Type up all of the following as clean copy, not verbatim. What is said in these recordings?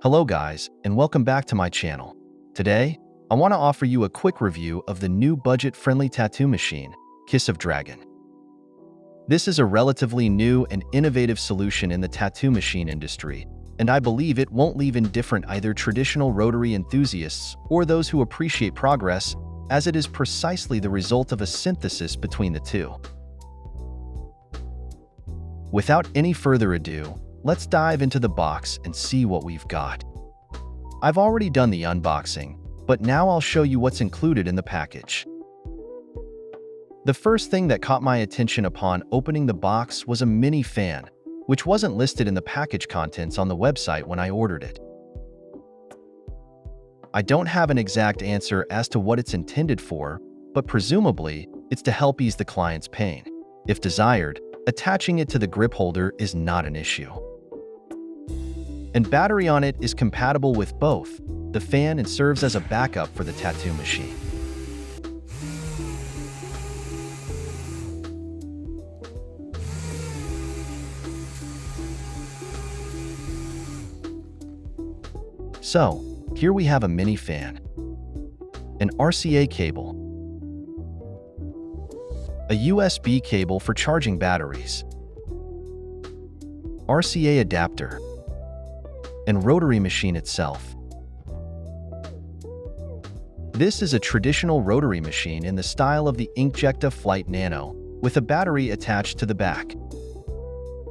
Hello guys, and welcome back to my channel. Today, I want to offer you a quick review of the new budget-friendly tattoo machine, Kiss of Dragon. This is a relatively new and innovative solution in the tattoo machine industry, and I believe it won't leave indifferent either traditional rotary enthusiasts or those who appreciate progress, as it is precisely the result of a synthesis between the two. Without any further ado, let's dive into the box and see what we've got. I've already done the unboxing, but now I'll show you what's included in the package. The first thing that caught my attention upon opening the box was a mini fan, which wasn't listed in the package contents on the website when I ordered it. I don't have an exact answer as to what it's intended for, but presumably, it's to help ease the client's pain. If desired, attaching it to the grip holder is not an issue. And battery on it is compatible with both the fan and serves as a backup for the tattoo machine. So, here we have a mini fan, an RCA cable, a USB cable for charging batteries, RCA adapter, and rotary machine itself. This is a traditional rotary machine in the style of the Inkjecta Flight Nano, with a battery attached to the back.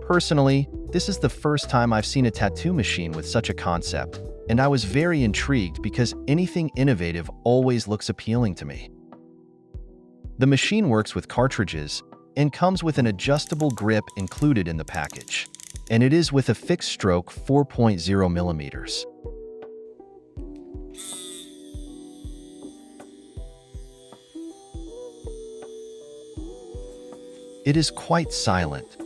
Personally, this is the first time I've seen a tattoo machine with such a concept, and I was very intrigued because anything innovative always looks appealing to me. The machine works with cartridges and comes with an adjustable grip included in the package, and it is with a fixed stroke 4.0 millimeters. It is quite silent.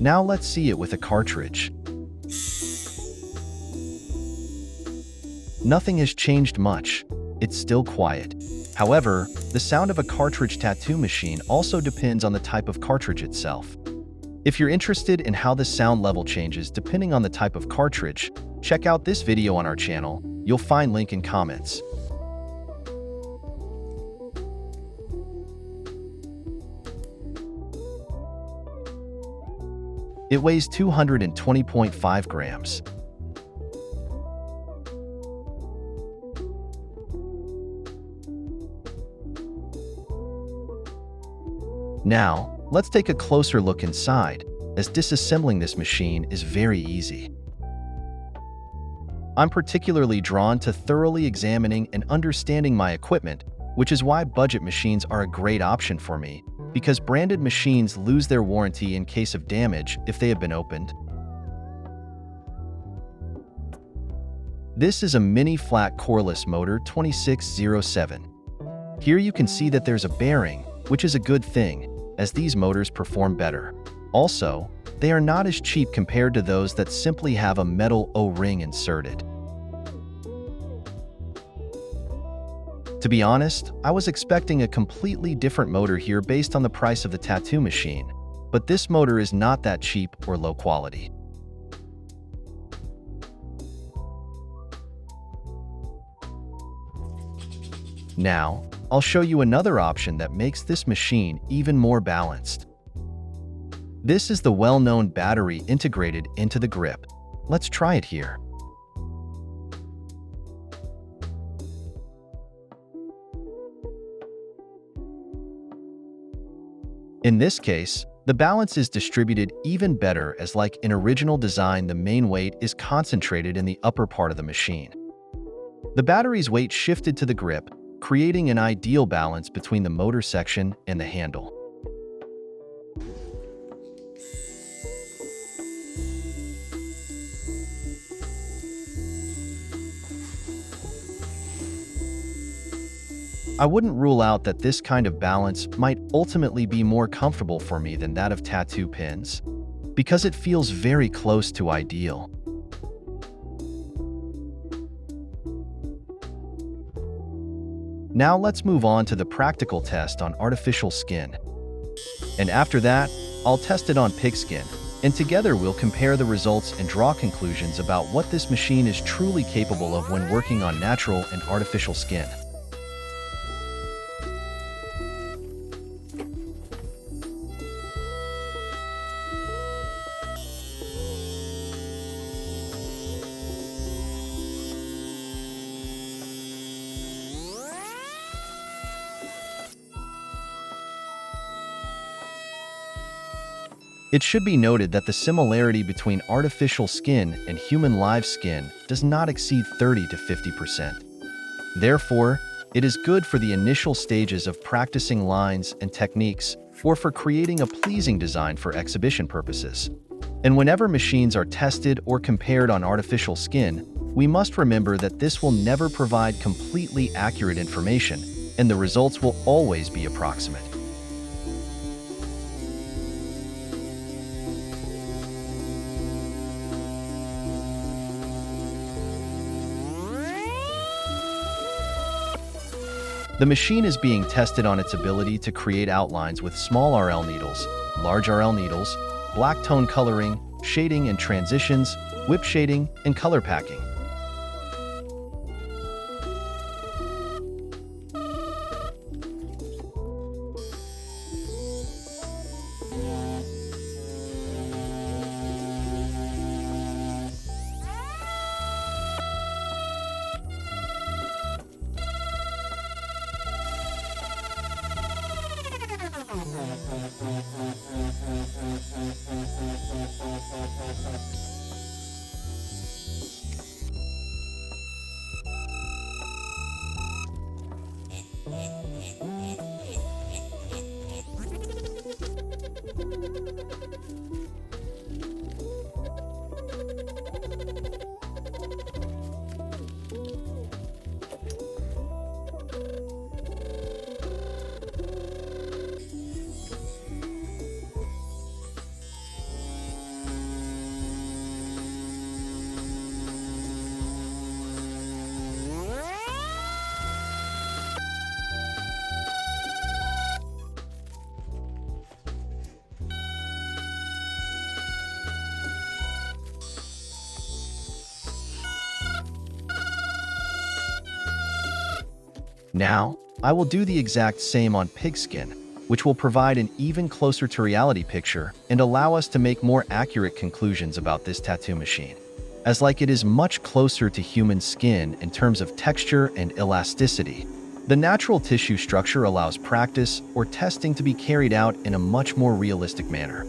Now let's see it with a cartridge. Nothing has changed much. It's still quiet. However, the sound of a cartridge tattoo machine also depends on the type of cartridge itself. If you're interested in how the sound level changes depending on the type of cartridge, check out this video on our channel. You'll find link in comments. It weighs 220.5 grams. Now, let's take a closer look inside, as disassembling this machine is very easy. I'm particularly drawn to thoroughly examining and understanding my equipment, which is why budget machines are a great option for me, because branded machines lose their warranty in case of damage if they have been opened. This is a mini flat coreless motor 2607. Here you can see that there's a bearing, which is a good thing, as these motors perform better. Also, they are not as cheap compared to those that simply have a metal O-ring inserted. To be honest, I was expecting a completely different motor here based on the price of the tattoo machine, but this motor is not that cheap or low quality. Now, I'll show you another option that makes this machine even more balanced. This is the well-known battery integrated into the grip. Let's try it here. In this case, the balance is distributed even better as like in original design the main weight is concentrated in the upper part of the machine. The battery's weight shifted to the grip, creating an ideal balance between the motor section and the handle. I wouldn't rule out that this kind of balance might ultimately be more comfortable for me than that of tattoo pins, because it feels very close to ideal. Now let's move on to the practical test on artificial skin. And after that, I'll test it on pigskin, and together we'll compare the results and draw conclusions about what this machine is truly capable of when working on natural and artificial skin. It should be noted that the similarity between artificial skin and human live skin does not exceed 30 to 50%. Therefore, it is good for the initial stages of practicing lines and techniques or for creating a pleasing design for exhibition purposes. And whenever machines are tested or compared on artificial skin, we must remember that this will never provide completely accurate information, and the results will always be approximate. The machine is being tested on its ability to create outlines with small RL needles, large RL needles, black tone coloring, shading and transitions, whip shading, and color packing. Now, I will do the exact same on pigskin, which will provide an even closer to reality picture and allow us to make more accurate conclusions about this tattoo machine, as like it is much closer to human skin in terms of texture and elasticity. The natural tissue structure allows practice or testing to be carried out in a much more realistic manner.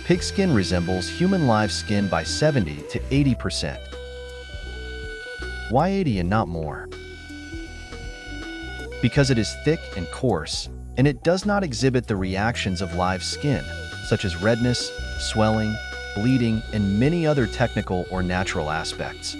Pigskin resembles human live skin by 70 to 80%. Why 80 and not more? Because it is thick and coarse, and it does not exhibit the reactions of live skin, such as redness, swelling, bleeding, and many other technical or natural aspects.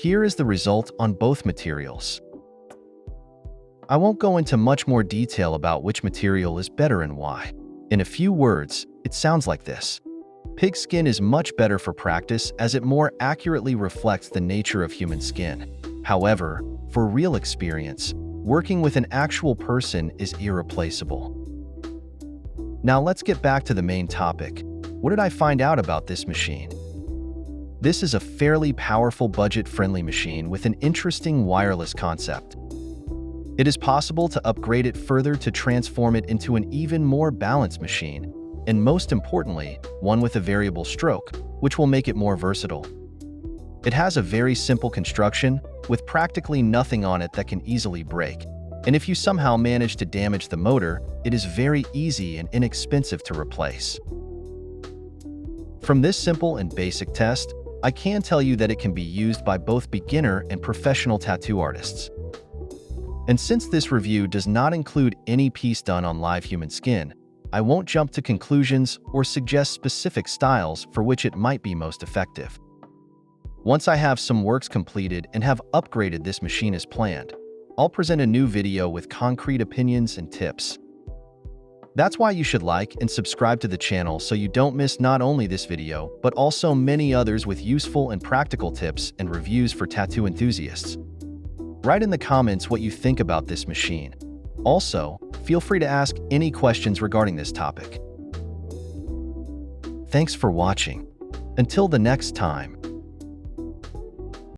Here is the result on both materials. I won't go into much more detail about which material is better and why. In a few words, it sounds like this. Pig skin is much better for practice as it more accurately reflects the nature of human skin. However, for real experience, working with an actual person is irreplaceable. Now let's get back to the main topic. What did I find out about this machine? This is a fairly powerful budget-friendly machine with an interesting wireless concept. It is possible to upgrade it further to transform it into an even more balanced machine, and most importantly, one with a variable stroke, which will make it more versatile. It has a very simple construction, with practically nothing on it that can easily break, and if you somehow manage to damage the motor, it is very easy and inexpensive to replace. From this simple and basic test, I can tell you that it can be used by both beginner and professional tattoo artists. And since this review does not include any piece done on live human skin, I won't jump to conclusions or suggest specific styles for which it might be most effective. Once I have some works completed and have upgraded this machine as planned, I'll present a new video with concrete opinions and tips. That's why you should like and subscribe to the channel so you don't miss not only this video, but also many others with useful and practical tips and reviews for tattoo enthusiasts. Write in the comments what you think about this machine. Also, feel free to ask any questions regarding this topic. Thanks for watching. Until the next time.